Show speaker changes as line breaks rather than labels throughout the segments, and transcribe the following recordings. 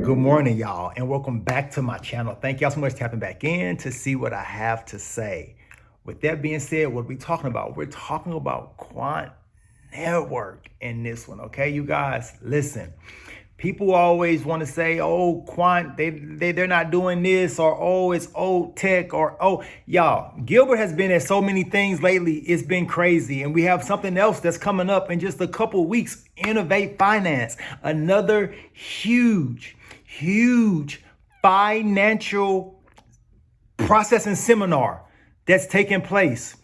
Good morning, y'all, and welcome back to my channel. Thank y'all so much for tapping back in to see what I have to say. With that being said, what are we talking about? We're talking about Quant Network in this one, okay? You guys, listen. People always want to say, oh, Quant, they're not doing this, or oh, it's old tech, or oh, y'all, Gilbert has been at so many things lately, it's been crazy. And we have something else that's coming up in just a couple weeks, Innovate Finance, another huge financial processing seminar that's taking place.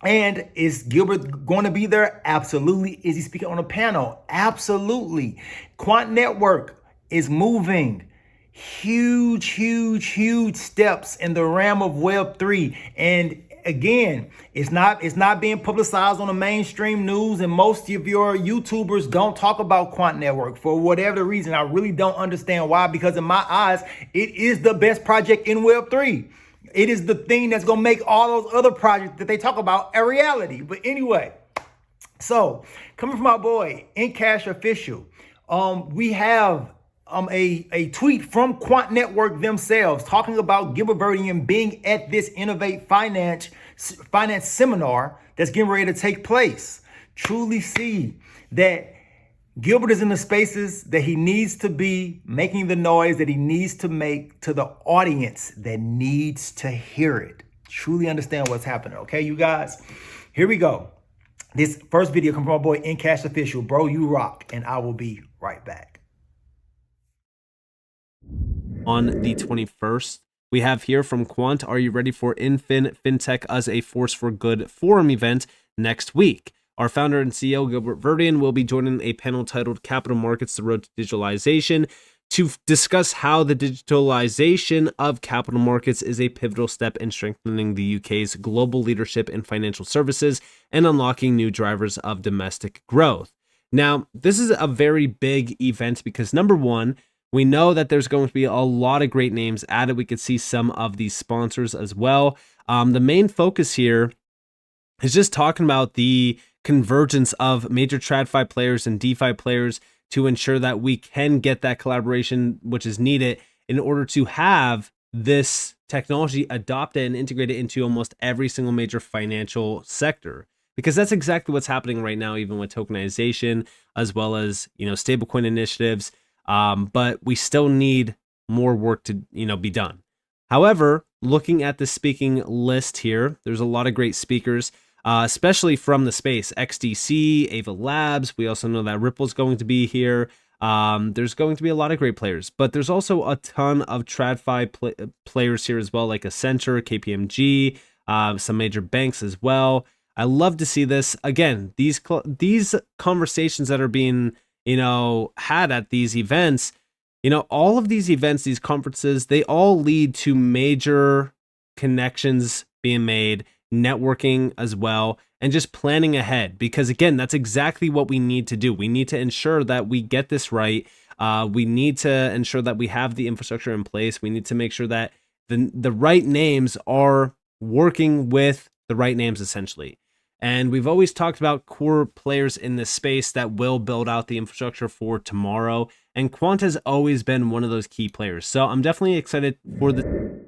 And is Gilbert going to be there? Absolutely. Is he speaking on a panel? Absolutely. Quant Network is moving huge steps in the realm of Web3. And again, it's not being publicized on the mainstream news, and most of your YouTubers don't talk about Quant Network for whatever reason. I really don't understand why, because in my eyes, it is the best project in Web3. It is the thing that's going to make all those other projects that they talk about a reality. But anyway, so coming from my boy, Encash Official, we have a tweet from Quant Network themselves talking about Gilbert Verdian being at this Innovate Finance seminar that's getting ready to take place. Truly see that Gilbert is in the spaces that he needs to be, making the noise that he needs to make to the audience that needs to hear it. Truly understand what's happening, okay, you guys? Here we go. This first video comes from my boy Encash Official. Bro, you rock, and I will be right back.
On the 21st, we have here from Quant, are you ready for FinTech as a Force for Good forum event next week? Our founder and CEO, Gilbert Verdian, will be joining a panel titled Capital Markets, the Road to Digitalization, to discuss how the digitalization of capital markets is a pivotal step in strengthening the UK's global leadership in financial services and unlocking new drivers of domestic growth. Now, this is a very big event because, number one, we know that there's going to be a lot of great names added. We could see some of these sponsors as well. The main focus here is just talking about the convergence of major TradFi players and DeFi players to ensure that we can get that collaboration which is needed in order to have this technology adopted and integrated into almost every single major financial sector. Because that's exactly what's happening right now, even with tokenization, as well as, stablecoin initiatives. But we still need more work to, be done. However, looking at the speaking list here, there's a lot of great speakers. Especially from the space, XDC, Ava Labs. We also know that Ripple's going to be here. There's going to be a lot of great players, but there's also a ton of TradFi players here as well, like Accenture, KPMG, some major banks as well. I love to see this. Again, these conversations that are being, had at these events, all of these events, these conferences, they all lead to major connections being made, networking as well, and just planning ahead, because again, that's exactly what we need to do. We need to ensure that we get this right. We need to ensure that we have the infrastructure in place. We need to make sure that the right names are working with the right names, essentially. And we've always talked about core players in this space that will build out the infrastructure for tomorrow, and Quant has always been one of those key players. So I'm definitely excited for the.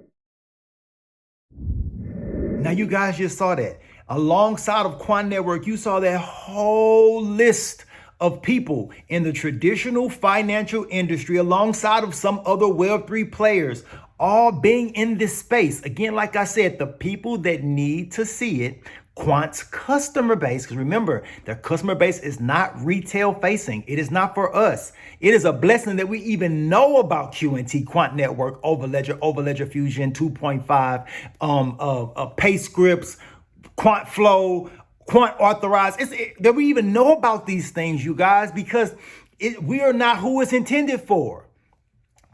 Now, you guys just saw that. Alongside of Quant Network, you saw that whole list of people in the traditional financial industry, alongside of some other Web3 players, all being in this space. Again, like I said, the people that need to see it, Quant's customer base, because remember, their customer base is not retail facing. It is not for us. It is a blessing that we even know about QNT, Quant Network, Overledger Fusion 2.5, Pay Scripts, Quant Flow, Quant Authorized. That we even know about these things, you guys, because we are not who it's intended for.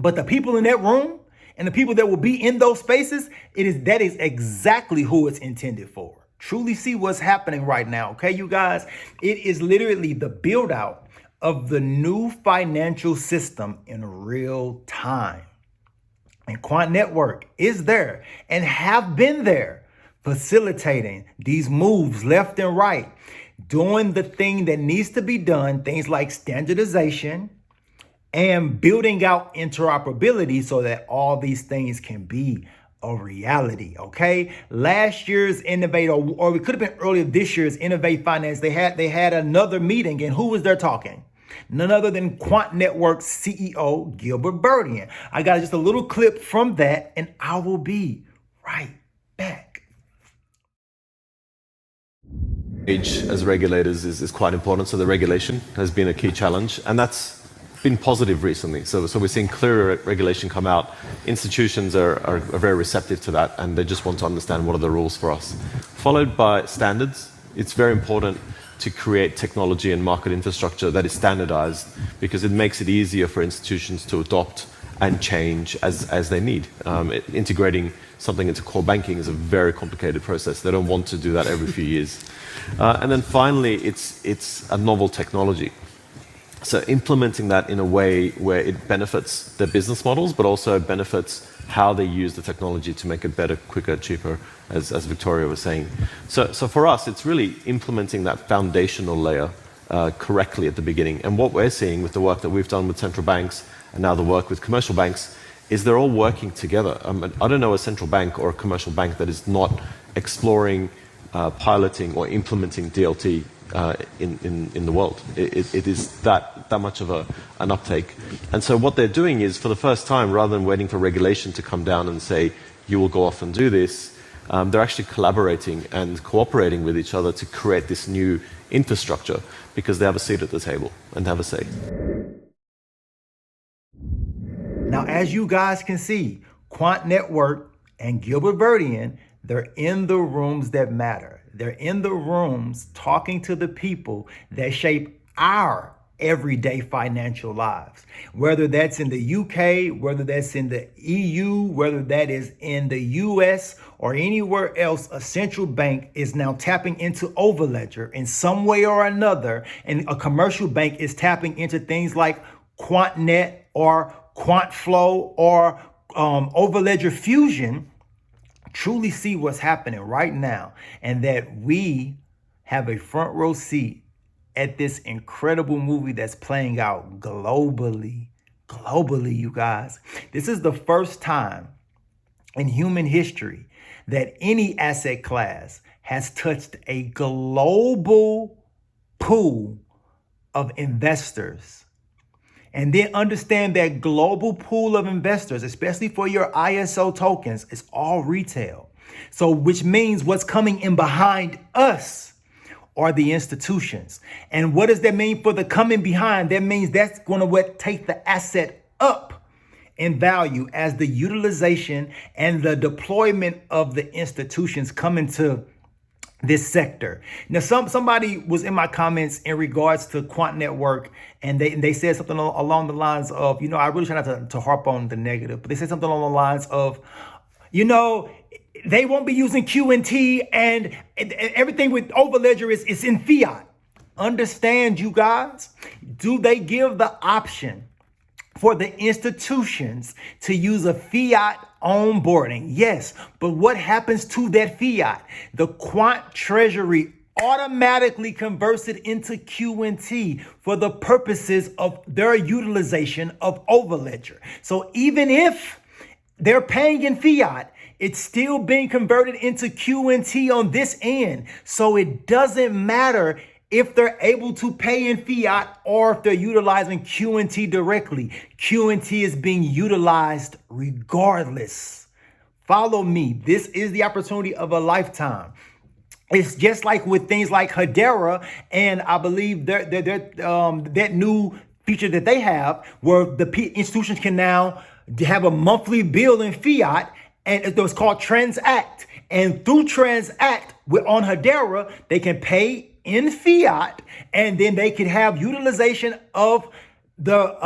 But the people in that room and the people that will be in those spaces, that is exactly who it's intended for. Truly see what's happening right now, okay, you guys? It is literally the build out of the new financial system in real time. And Quant Network is there and have been there, facilitating these moves left and right, doing the thing that needs to be done, things like standardization, and building out interoperability so that all these things can be a reality. Okay, last year's Innovate, or it could have been earlier this year's Innovate Finance, they had another meeting, and who was there talking? None other than QUANT Network CEO Gilbert Burdian. I got just a little clip from that, and I will be right back.
As regulators is quite important. So the regulation has been a key challenge, and that's been positive recently. So we're seeing clearer regulation come out. Institutions are very receptive to that, and they just want to understand what are the rules for us. Followed by standards. It's very important to create technology and market infrastructure that is standardized, because it makes it easier for institutions to adopt and change as they need. Integrating something into core banking is a very complicated process. They don't want to do that every few years. And then finally, it's a novel technology. So implementing that in a way where it benefits their business models, but also benefits how they use the technology to make it better, quicker, cheaper, as Victoria was saying. So for us, it's really implementing that foundational layer correctly at the beginning. And what we're seeing with the work that we've done with central banks and now the work with commercial banks is they're all working together. I don't know a central bank or a commercial bank that is not exploring, piloting or implementing DLT in the world. It is that much of an uptake. And so what they're doing is, for the first time, rather than waiting for regulation to come down and say, you will go off and do this, they're actually collaborating and cooperating with each other to create this new infrastructure, because they have a seat at the table and have a say.
Now, as you guys can see, QUANT Network and Gilbert Burdian, they're in the rooms that matter. They're in the rooms talking to the people that shape our everyday financial lives. Whether that's in the UK, whether that's in the EU, whether that is in the US or anywhere else, a central bank is now tapping into Overledger in some way or another, and a commercial bank is tapping into things like QuantNet or QuantFlow or Overledger Fusion. Truly see what's happening right now, and that we have a front row seat at this incredible movie that's playing out globally. Globally, you guys. This is the first time in human history that any asset class has touched a global pool of investors. And then understand that global pool of investors, especially for your ISO tokens, is all retail. So which means what's coming in behind us are the institutions. And what does that mean for the coming behind? That means that's going to take the asset up in value as the utilization and the deployment of the institutions come into this sector. Now, somebody was in my comments in regards to QUANT Network, and they said something along the lines of, I really try not to harp on the negative, but they said something along the lines of, they won't be using QNT, and everything with Overledger is in fiat. Understand, you guys, do they give the option for the institutions to use a fiat onboarding? Yes, but what happens to that fiat? The Quant Treasury automatically converts it into QNT for the purposes of their utilization of Overledger. So even if they're paying in fiat, it's still being converted into QNT on this end. So it doesn't matter if they're able to pay in fiat or if they're utilizing QNT directly. QNT is being utilized regardless. Follow me. This is the opportunity of a lifetime. It's just like with things like hedera, and I believe that new feature that they have, where the institutions can now have a monthly bill in fiat, and it's called Transact. And through Transact on hedera, they can pay in fiat, and then they could have utilization of the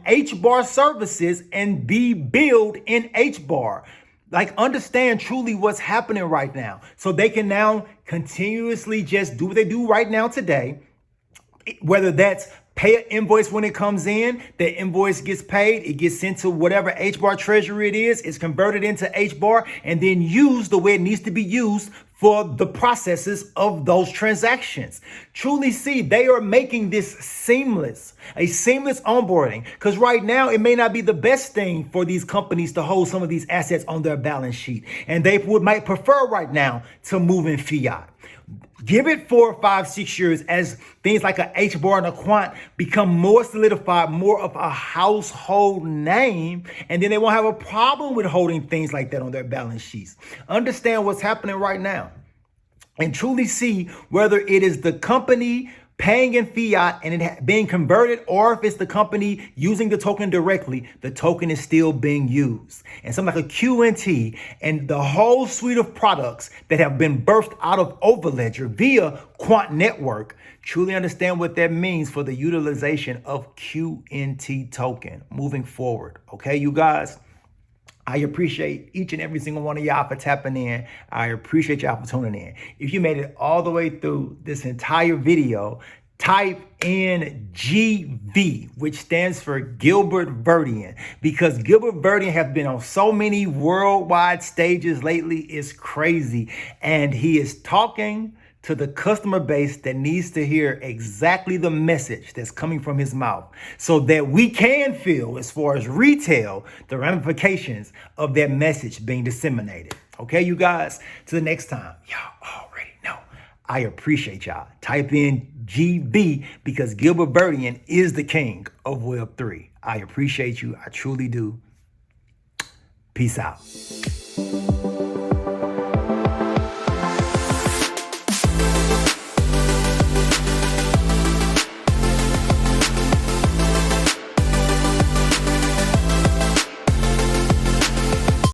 hbar services and be billed in hbar. Like, understand truly what's happening right now. So they can now continuously just do what they do right now today, whether that's pay an invoice when it comes in, the invoice gets paid, it gets sent to whatever hbar treasury it is, it's converted into hbar, and then used the way it needs to be used for the processes of those transactions. Truly see, they are making this seamless, a seamless onboarding. Because right now, it may not be the best thing for these companies to hold some of these assets on their balance sheet. And they might prefer right now to move in fiat. Give it 4, 5, 6 years as things like a hbar and a quant become more solidified, more of a household name, and then they won't have a problem with holding things like that on their balance sheets. Understand what's happening right now and truly see whether it is the company paying in fiat and it being converted, or if it's the company using the token directly, the token is still being used. And something like a QNT and the whole suite of products that have been birthed out of Overledger via QUANT Network, truly understand what that means for the utilization of QNT token moving forward. Okay, you guys? I appreciate each and every single one of y'all for tapping in. I appreciate y'all for tuning in. If you made it all the way through this entire video, type in GV, which stands for Gilbert Verdian, because Gilbert Verdian has been on so many worldwide stages lately. It's crazy. And he is talking to the customer base that needs to hear exactly the message that's coming from his mouth so that we can feel, as far as retail, the ramifications of that message being disseminated. Okay, you guys, to the next time, y'all already know. I appreciate y'all. Type in GB because Gilbert Verdian is the king of Web3. I appreciate you. I truly do. Peace out.